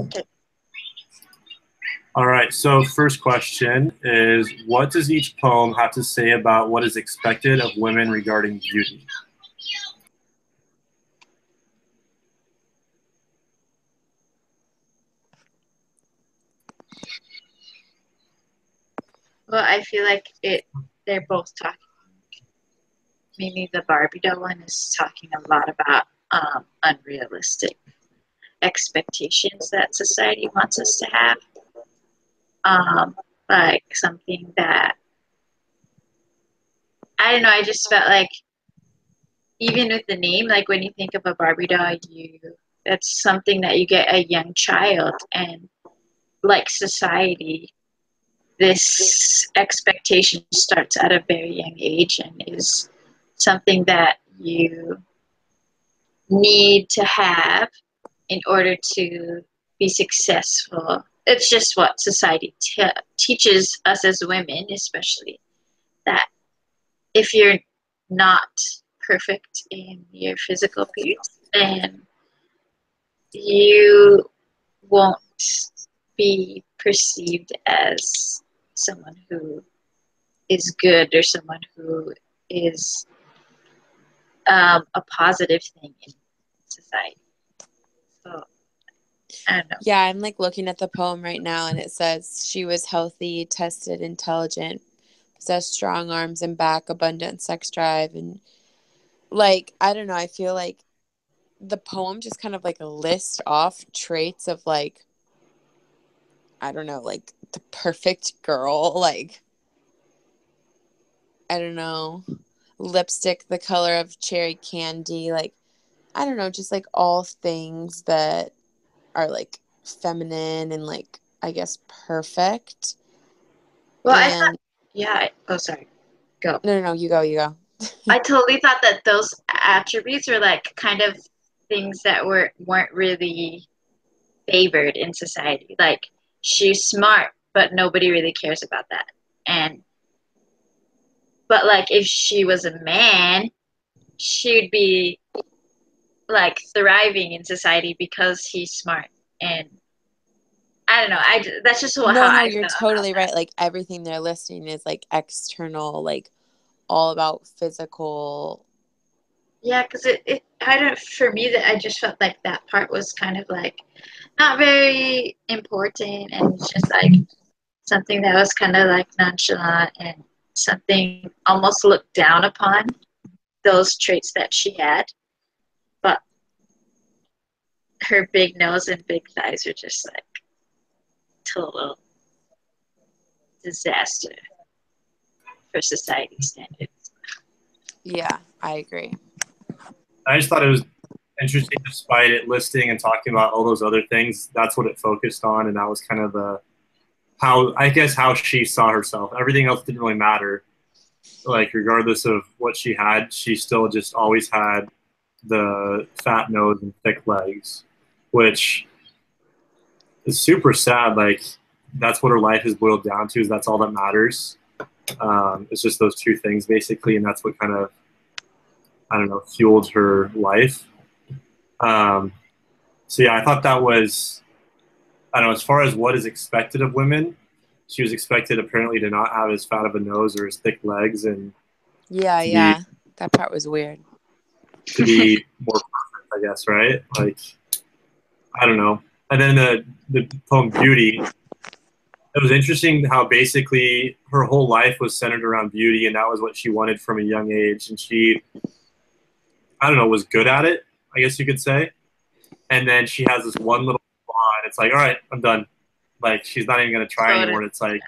Okay. All right, so first question is, what does each poem have to say about what is expected of women regarding beauty? Well, I feel like they're both talking. Maybe the Barbie doll one is talking a lot about unrealistic expectations that society wants us to have. Like something that, I don't know, I just felt like even with the name, like when you think of a Barbie doll, that's something that you get a young child, and like society, this expectation starts at a very young age and is something that you need to have in order to be successful. It's just what society teaches us as women, especially, that if you're not perfect in your physical appearance, then you won't be perceived as someone who is good or someone who is a positive thing in society. So I don't know. Yeah, I'm like looking at the poem right now, and it says she was healthy, tested, intelligent, possessed strong arms and back, abundant sex drive, and like I don't know, I feel like the poem just kind of like lists off traits of like, I don't know, like the perfect girl, like I don't know, lipstick the color of cherry candy, like I don't know, just like all things that are like feminine and like I guess perfect. Well, I thought, And yeah. Oh, sorry. Go. no, you go. I totally thought that those attributes were like kind of things that weren't really favored in society. Like she's smart, but nobody really cares about that. And but like if she was a man, she'd be like thriving in society because he's smart. And I don't know. That's just how No, I you're felt about totally that. right. Like everything they're listing is like external, like all about physical. Yeah, because I don't, for me, that I just felt like that part was kind of like not very important, and just like something that was kind of like nonchalant and something almost looked down upon, those traits that she had. But her big nose and big thighs are just like total disaster for society standards. Yeah, I agree. I just thought it was interesting, despite it listing and talking about all those other things. That's what it focused on, and that was kind of the how she saw herself. Everything else didn't really matter. Like regardless of what she had, she still just always had the fat nose and thick legs, which is super sad. Like that's what her life is boiled down to. Is that's all that matters. It's just those two things basically, and that's what kind of, I don't know, fueled her life. So yeah, I thought that was, I don't know, as far as what is expected of women, she was expected apparently to not have as fat of a nose or as thick legs, and Yeah, that part was weird. to be more perfect, I guess, right? Like, I don't know. And then the poem Beauty, it was interesting how basically her whole life was centered around beauty, and that was what she wanted from a young age. And she, I don't know, was good at it, I guess you could say. And then she has this one little flaw, and it's like, all right, I'm done. Like, she's not even going to try anymore. And it's like,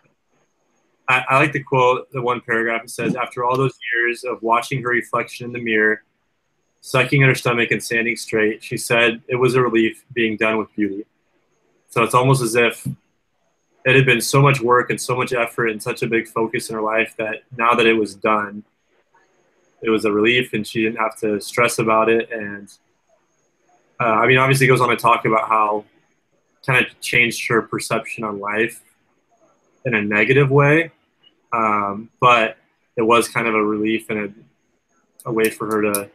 I like the quote, the one paragraph. It says, after all those years of watching her reflection in the mirror, sucking at her stomach and standing straight, she said it was a relief being done with beauty. So it's almost as if it had been so much work and so much effort and such a big focus in her life that now that it was done, it was a relief and she didn't have to stress about it. And I mean, obviously, it goes on to talk about how kind of changed her perception on life in a negative way. But it was kind of a relief and a way for her to,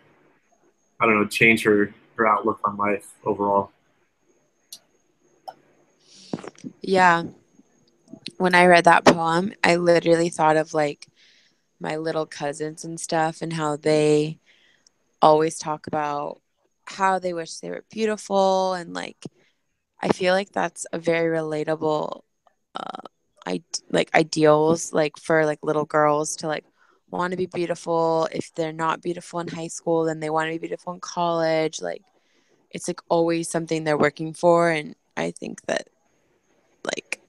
I don't know, change her outlook on life overall. Yeah. When I read that poem, I literally thought of like my little cousins and stuff and how they always talk about how they wish they were beautiful, and like I feel like that's a very relatable I like ideals like for like little girls to like want to be beautiful. If they're not beautiful in high school, then they want to be beautiful in college. Like it's like always something they're working for, and I think that like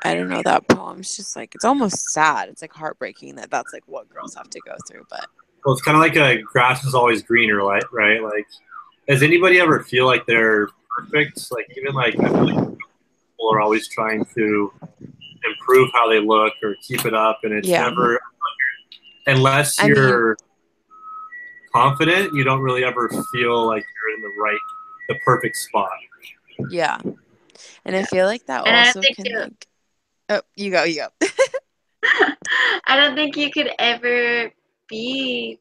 I don't know, that poem's just like it's almost sad. It's like heartbreaking that that's like what girls have to go through, but Well, it's kind of like a grass is always greener, right? Like, does anybody ever feel like they're perfect? Like, even like I feel like people are always trying to improve how they look or keep it up, and it's yeah. never unless I mean, you're confident, you don't really ever feel like you're in the perfect spot. yeah. And I feel like that And I don't also think can like oh, you go, you go. I don't think you could ever be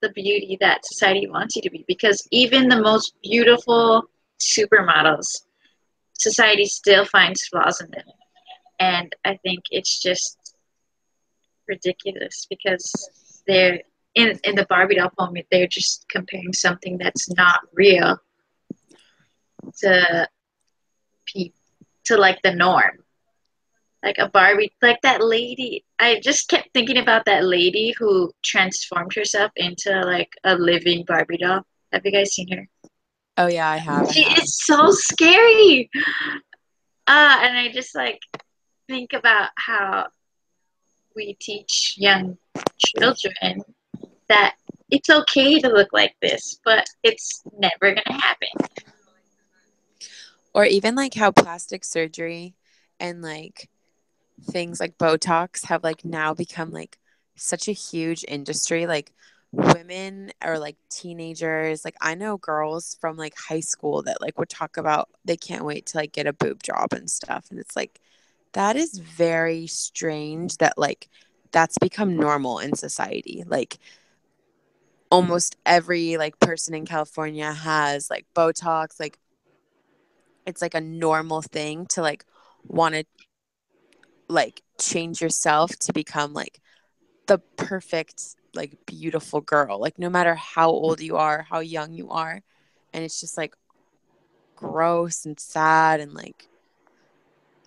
the beauty that society wants you to be, because even the most beautiful supermodels, society still finds flaws in them. And I think it's just ridiculous because they're in the Barbie doll poem, they're just comparing something that's not real to pe- to like the norm. Like a Barbie, like that lady. I just kept thinking about that lady who transformed herself into like a living Barbie doll. Have you guys seen her? Oh yeah, I have. She is so scary. And I just like think about how we teach young children that it's okay to look like this, but it's never gonna happen. Or even like how plastic surgery and like things like Botox have like now become like such a huge industry. Like women or like teenagers, like I know girls from like high school that like would talk about they can't wait to like get a boob job and stuff. And it's like that is very strange that like that's become normal in society. Like almost every like person in California has like Botox, like it's like a normal thing to like want to like change yourself to become like the perfect like beautiful girl, like no matter how old you are, how young you are. And it's just like gross and sad, and like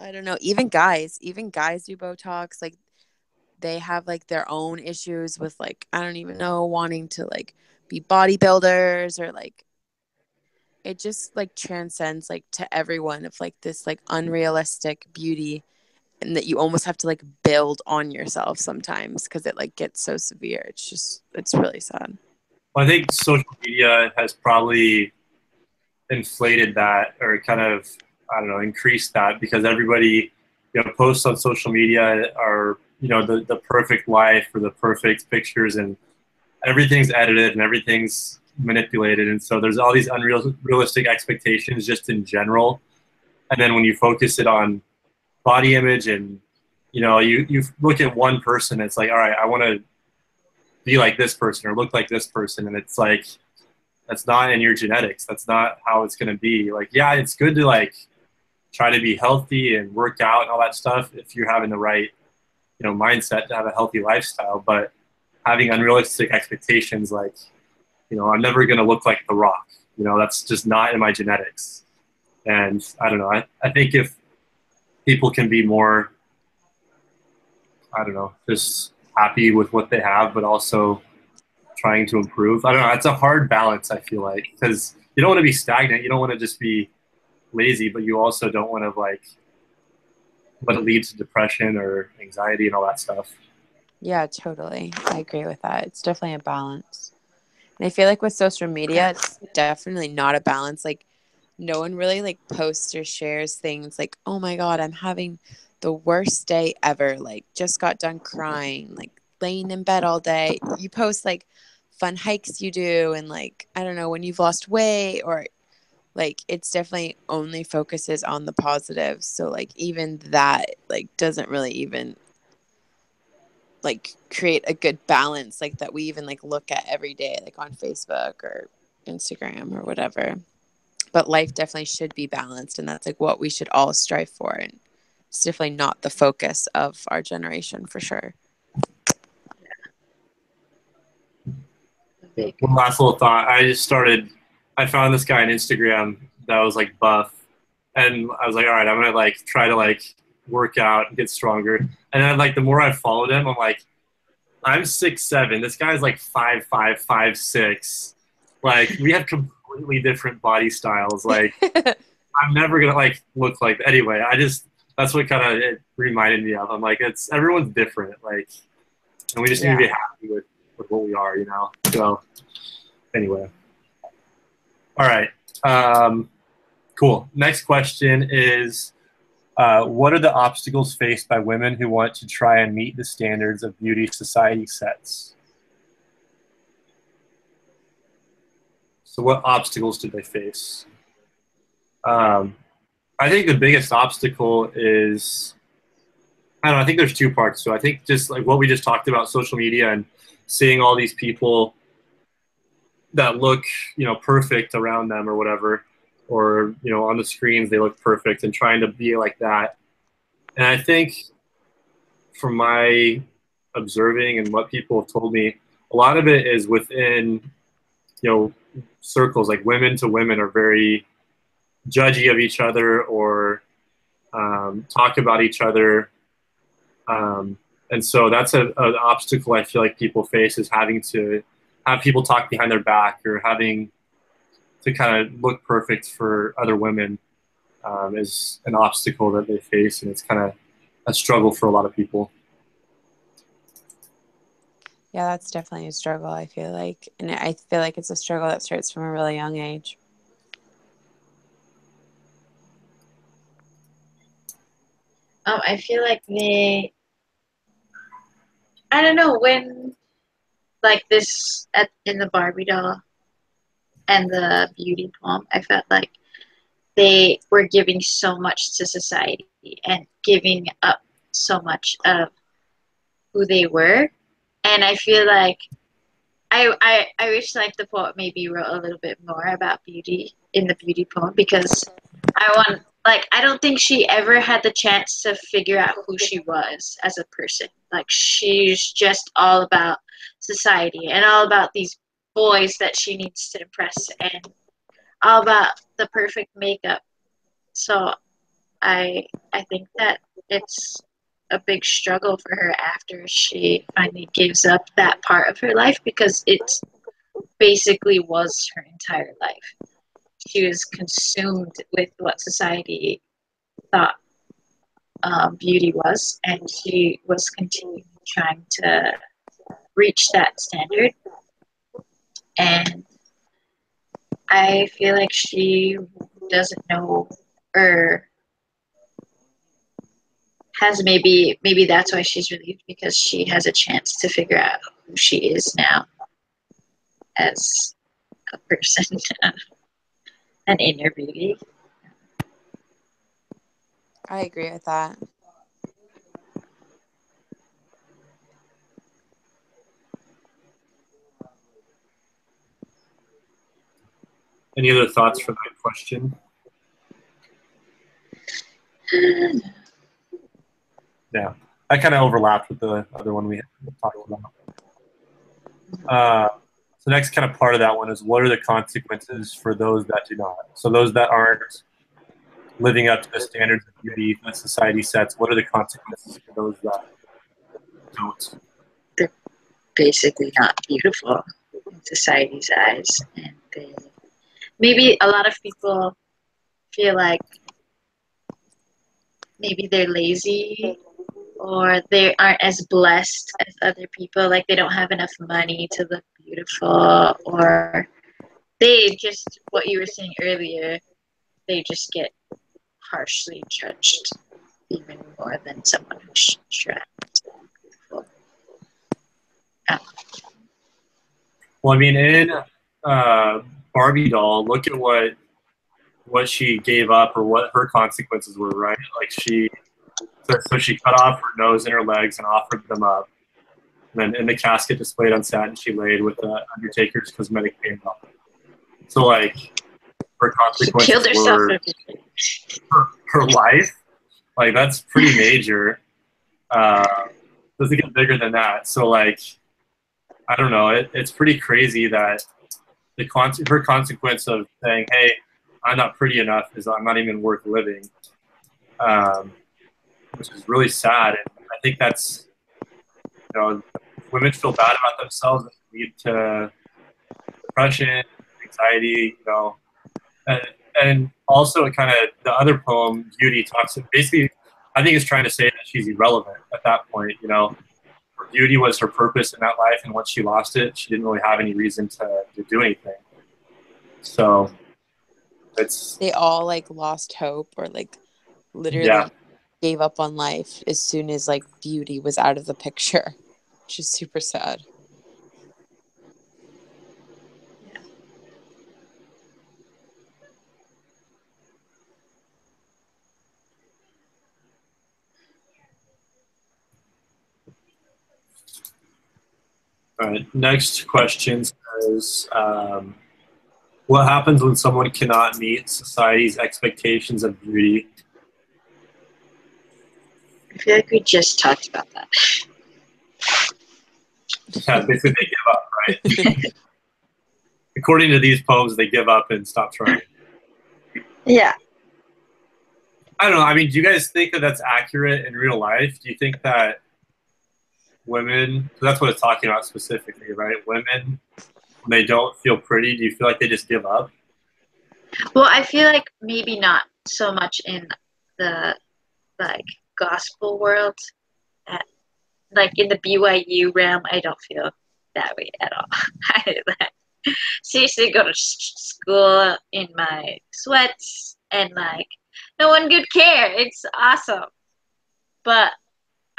I don't know, even guys do Botox. Like they have like their own issues with like I don't even know, wanting to like be bodybuilders, or like it just like transcends like to everyone of like this like unrealistic beauty, and that you almost have to like build on yourself sometimes because it like gets so severe. It's just it's really sad. Well, I think social media has probably inflated that or kind of I don't know increased that because everybody posts on social media are the perfect life or the perfect pictures, and everything's edited and everything's manipulated, and so there's all these unrealistic expectations just in general. And then when you focus it on body image and you look at one person, it's like, all right, I want to be like this person or look like this person, and it's like that's not in your genetics. That's not how it's going to be. Like, yeah, it's good to like try to be healthy and work out and all that stuff if you're having the right mindset to have a healthy lifestyle, but having unrealistic expectations like I'm never going to look like The Rock, that's just not in my genetics. And I don't know, I think if people can be more, I don't know, just happy with what they have but also trying to improve. I don't know, it's a hard balance, I feel like, because you don't want to be stagnant, you don't want to just be lazy, but you also don't want to like let it lead to depression or anxiety and all that stuff. Yeah, totally. I agree with that. It's definitely a balance. And I feel like with social media, it's definitely not a balance. Like no one really like posts or shares things like, oh my God, I'm having the worst day ever. Like just got done crying, like laying in bed all day. You post like fun hikes you do, and like, I don't know, when you've lost weight, or like it's definitely only focuses on the positives. So like even that like doesn't really even like create a good balance like that we even like look at every day like on Facebook or Instagram or whatever. But life definitely should be balanced, and that's like what we should all strive for. And It's definitely not the focus of our generation for sure. One last little thought. I found this guy on Instagram that was like buff, and I was like, all right, I'm gonna like try to like work out and get stronger. And then like the more I followed him, I'm like, I'm 6'7". This guy's like 5'5", 5'6". Like we have completely different body styles. Like I'm never gonna like look like anyway. That's what kind of it reminded me of. I'm like, everyone's different. Like, and we just need to be happy with what we are, you know. So anyway, all right, cool. Next question is, what are the obstacles faced by women who want to try and meet the standards of beauty society sets? So what obstacles do they face? I think the biggest obstacle is, I don't know, I think there's two parts. So I think just like what we just talked about, social media and seeing all these people that look, you know, perfect around them or whatever, or, you know, on the screens, they look perfect and trying to be like that. And I think from my observing and what people have told me, a lot of it is within, you know, circles, like women to women are very judgy of each other or talk about each other. And so that's an obstacle I feel like people face, is having to have people talk behind their back or having to kind of look perfect for other women is an obstacle that they face, and it's kind of a struggle for a lot of people. Yeah, that's definitely a struggle, I feel like. And I feel like it's a struggle that starts from a really young age. I feel like I don't know, when like this in the Barbie doll and the beauty poem, I felt like they were giving so much to society and giving up so much of who they were. And I feel like I wish like the poet maybe wrote a little bit more about beauty in the beauty poem, because I don't think she ever had the chance to figure out who she was as a person. Like she's just all about society and all about these boys that she needs to impress and all about the perfect makeup. So I think that it's a big struggle for her after she finally gives up that part of her life, because it basically was her entire life. She was consumed with what society thought beauty was, and she was continuing trying to reach that standard. And I feel like she doesn't know, or has maybe that's why she's relieved, because she has a chance to figure out who she is now as a person, an inner beauty. I agree with that. Any other thoughts for that question? Yeah, that kind of overlapped with the other one we talked about. So next kind of part of that one is, what are the consequences for those that do not? So those that aren't living up to the standards of beauty that society sets, what are the consequences for those that don't? They're basically not beautiful in society's eyes, and maybe a lot of people feel like maybe they're lazy, or they aren't as blessed as other people, like they don't have enough money to look beautiful, or they just, what you were saying earlier, they just get harshly judged even more than someone who's trying to be beautiful. Well, I mean, in Barbie doll, look at what she gave up, or what her consequences were, right? Like so she cut off her nose and her legs and offered them up. And then in the casket displayed on satin, she laid with the Undertaker's cosmetic paintball. So like her consequences were her life. Like, that's pretty major. Doesn't get bigger than that. So, like, I don't know. It's pretty crazy that her consequence of saying, "Hey, I'm not pretty enough," is I'm not even worth living, which is really sad. And I think that's, women feel bad about themselves and lead to depression, anxiety, and also it kind of, the other poem, Beauty, talks basically, I think it's trying to say that she's irrelevant at that point. Her beauty was her purpose in that life, and once she lost it, she didn't really have any reason to do anything. So they all like lost hope, or like literally yeah. gave up on life as soon as like beauty was out of the picture, which is super sad. All right. Next question says, what happens when someone cannot meet society's expectations of beauty? I feel like we just talked about that. Yeah, basically they give up, right? According to these poems, they give up and stop trying. Yeah. I don't know. I mean, do you guys think that that's accurate in real life? Do you think that women, so that's what it's talking about specifically, right? Women, when they don't feel pretty, do you feel like they just give up? Well, I feel like maybe not so much in the like gospel world. Like in the BYU realm, I don't feel that way at all. I like, seriously go to school in my sweats and like no one could care. It's awesome. But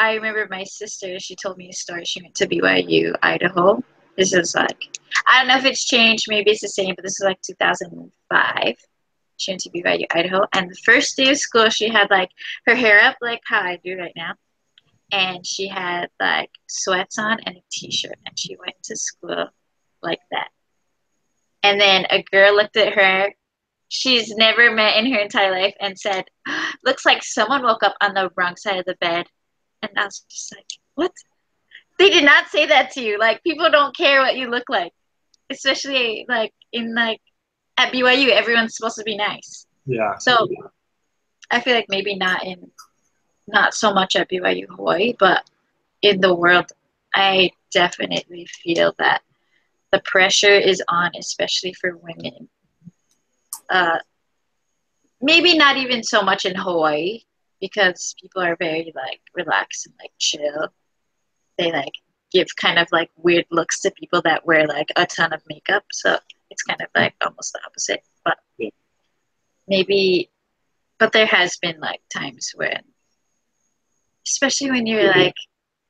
I remember my sister, she told me a story. She went to BYU, Idaho. This is like, I don't know if it's changed. Maybe it's the same, but this is like 2005. She went to BYU, Idaho. And the first day of school, she had like her hair up like how I do right now. And she had like sweats on and a t-shirt. And she went to school like that. And then a girl looked at her she's never met in her entire life and said, looks like someone woke up on the wrong side of the bed. And I was just like, what? They did not say that to you. Like, people don't care what you look like. Especially, like, in, like, at BYU, everyone's supposed to be nice. Yeah. So, I feel like maybe not so much at BYU Hawaii, but in the world, I definitely feel that the pressure is on, especially for women. Maybe not even so much in Hawaii, because people are very, like, relaxed and, like, chill. They, like, give kind of, like, weird looks to people that wear, like, a ton of makeup. So it's kind of, like, almost the opposite. But maybe, but there has been, like, times when, especially when you're, like,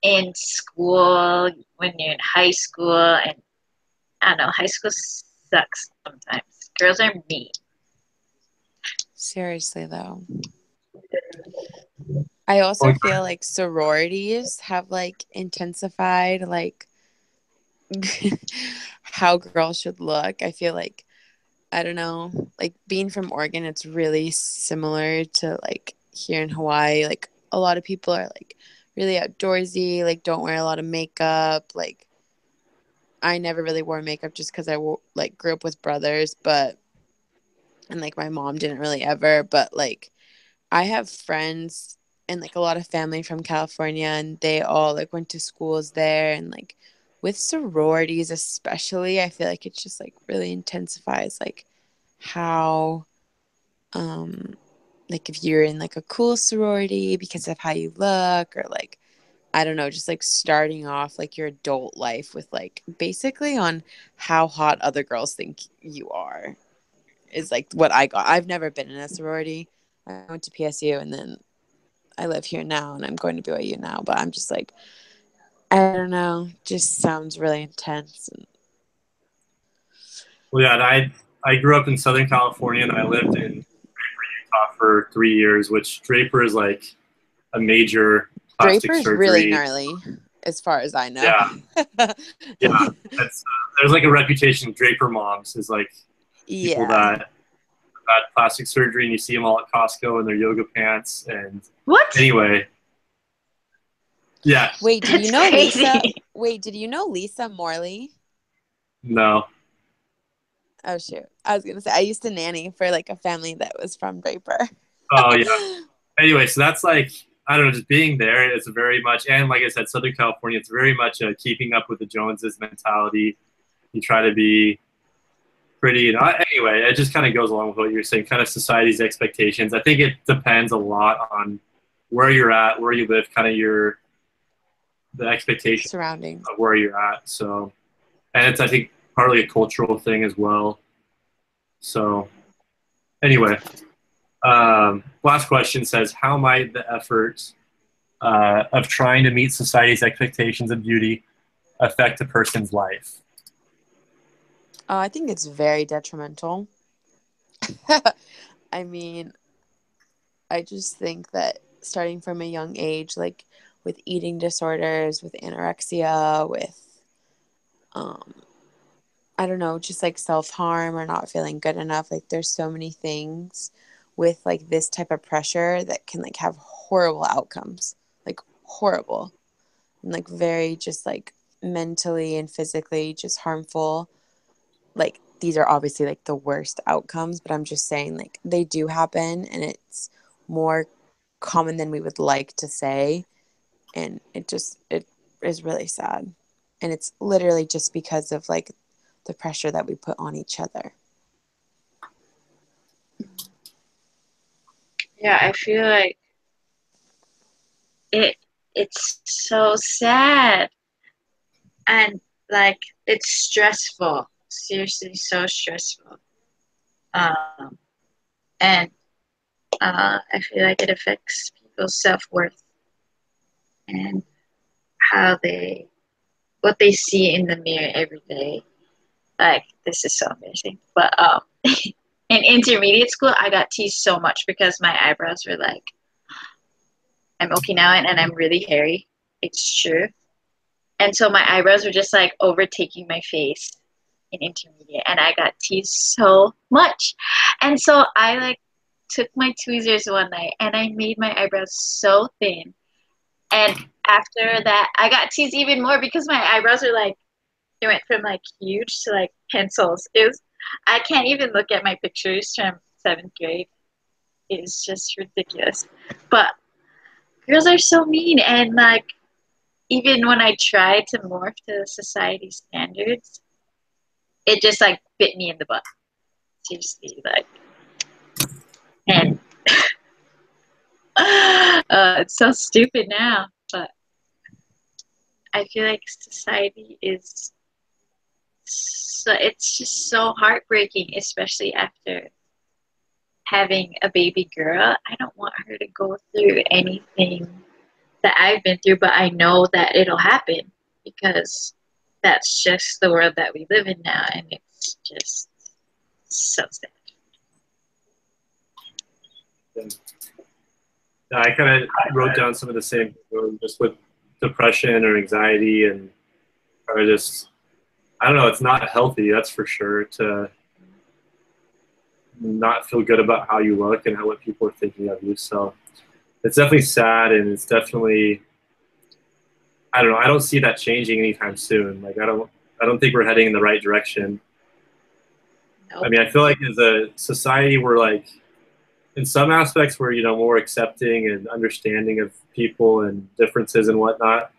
in school, when you're in high school, and I don't know, high school sucks sometimes. Girls are mean. Seriously, though. I also feel like sororities have, like, intensified, like, how girls should look. I feel like, I don't know, like, being from Oregon, it's really similar to, like, here in Hawaii. Like, a lot of people are, like, really outdoorsy, like, don't wear a lot of makeup. Like, I never really wore makeup just because I, like, grew up with brothers, and, like, my mom didn't really ever. But, like, I have friends and, like, a lot of family from California, and they all, like, went to schools there. And, like, with sororities especially, I feel like it's just, like, really intensifies, like, how, like, if you're in, like, a cool sorority because of how you look, or, like, I don't know, just, like, starting off, like, your adult life with, like, basically on how hot other girls think you are is, like, what I got. I've never been in a sorority. I went to PSU, and then I live here now, and I'm going to BYU now. But I'm just like, I don't know, just sounds really intense. Well, yeah, and I grew up in Southern California, and I lived in Draper, Utah for 3 years, which Draper is like a major plastic Draper's surgery. really gnarly, as far as I know. Yeah, yeah. There's like a reputation of Draper moms is like people that had plastic surgery, and you see them all at Costco in their yoga pants. And What? anyway, yeah, Wait, did That's you know crazy. Lisa? Wait, did you know Lisa Morley? no, Oh shoot. I was gonna say I used to nanny for like a family that was from Draper. oh yeah. Anyway, so that's like, I don't know, just being there. It's very much, and like I said, Southern California. It's very much a keeping up with the Joneses mentality. You try to be pretty. And anyway, it just kind of goes along with what you're saying, kind of society's expectations. I think it depends a lot on where you're at, where you live, kind of the expectation Surroundings. of where you're at. So, and it's, I think, partly a cultural thing as well. So, anyway, last question says, how might the efforts of trying to meet society's expectations of beauty affect a person's life? I think it's very detrimental. I mean, I just think that starting from a young age, like with eating disorders, with anorexia, with, I don't know, just like self-harm or not feeling good enough. Like there's so many things with like this type of pressure that can like have horrible outcomes, like horrible and like very just like mentally and physically just harmful. Like these are obviously like the worst outcomes, but I'm just saying like they do happen and it's more common than we would like to say. And it is really sad. And it's literally just because of like the pressure that we put on each other. Yeah, I feel like it's so sad and like it's stressful. Seriously, so stressful. Um, and I feel like it affects people's self-worth and how what they see in the mirror every day. Like this is so amazing. But in intermediate school, I got teased so much because my eyebrows were like, I'm Okinawan and I'm really hairy. It's true. And so my eyebrows were just like overtaking my face in intermediate, and I got teased so much. And so I like took my tweezers one night and I made my eyebrows so thin. And after that, I got teased even more because my eyebrows are like, it went from like huge to like pencils. I can't even look at my pictures from 7th grade. It's just ridiculous. But girls are so mean, and like even when I tried to morph to society standards, it just like bit me in the butt. Seriously, like, and it's so stupid now, but I feel like society is so, it's just so heartbreaking, especially after having a baby girl. I don't want her to go through anything that I've been through, but I know that it'll happen because that's just the world that we live in now, and it's just so sad. Yeah, I kind of wrote down some of the same, just with depression or anxiety, and kind of just, I don't know, it's not healthy, that's for sure, to not feel good about how you look and what people are thinking of you. So it's definitely sad, and it's definitely, I don't know, I don't see that changing anytime soon. Like I don't think we're heading in the right direction. Nope. I mean, I feel like as a society, we're like, in some aspects, we're, you know, more accepting and understanding of people and differences and whatnot.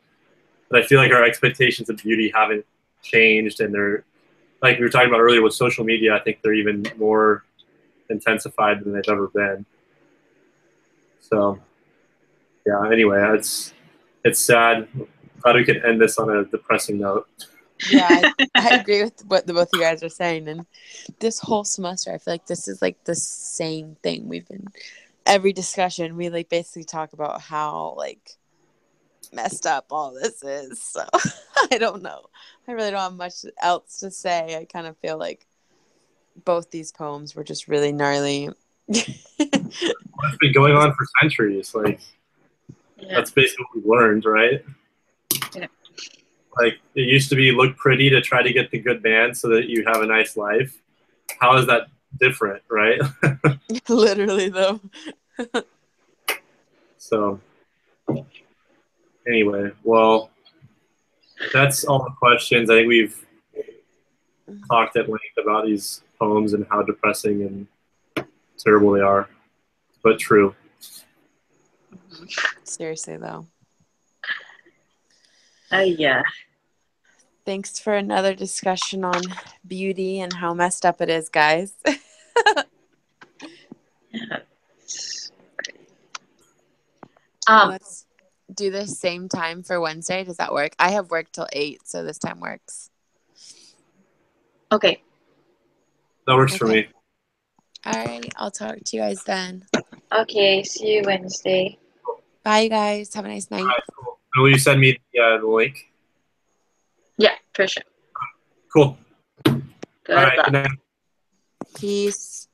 But I feel like our expectations of beauty haven't changed, and they're, like we were talking about earlier with social media, I think they're even more intensified than they've ever been. So, yeah. Anyway, it's sad. Glad we could end this on a depressing note. Yeah, I agree with what the both of you guys are saying. And this whole semester, I feel like this is like the same thing. We've been, every discussion, we like basically talk about how like messed up all this is. So I don't know. I really don't have much else to say. I kind of feel like both these poems were just really gnarly. It's been going on for centuries. Like, Yeah. that's basically what we learned, right? Yeah. Like, it used to be look pretty to try to get the good man so that you have a nice life. How has that different, right? Literally, though. So anyway, well, that's all the questions. I think we've talked at length about these poems and how depressing and terrible they are, but true. Seriously, though. Yeah. Thanks for another discussion on beauty and how messed up it is, guys. Let's do the same time for Wednesday. Does that work? I have work till 8, so this time works. Okay. That works for me. All right. I'll talk to you guys then. Okay. See you Wednesday. Bye, you guys. Have a nice night. All right, cool. Will you send me the link? Yeah, for sure. Cool. Good All right. luck. Good night. Peace.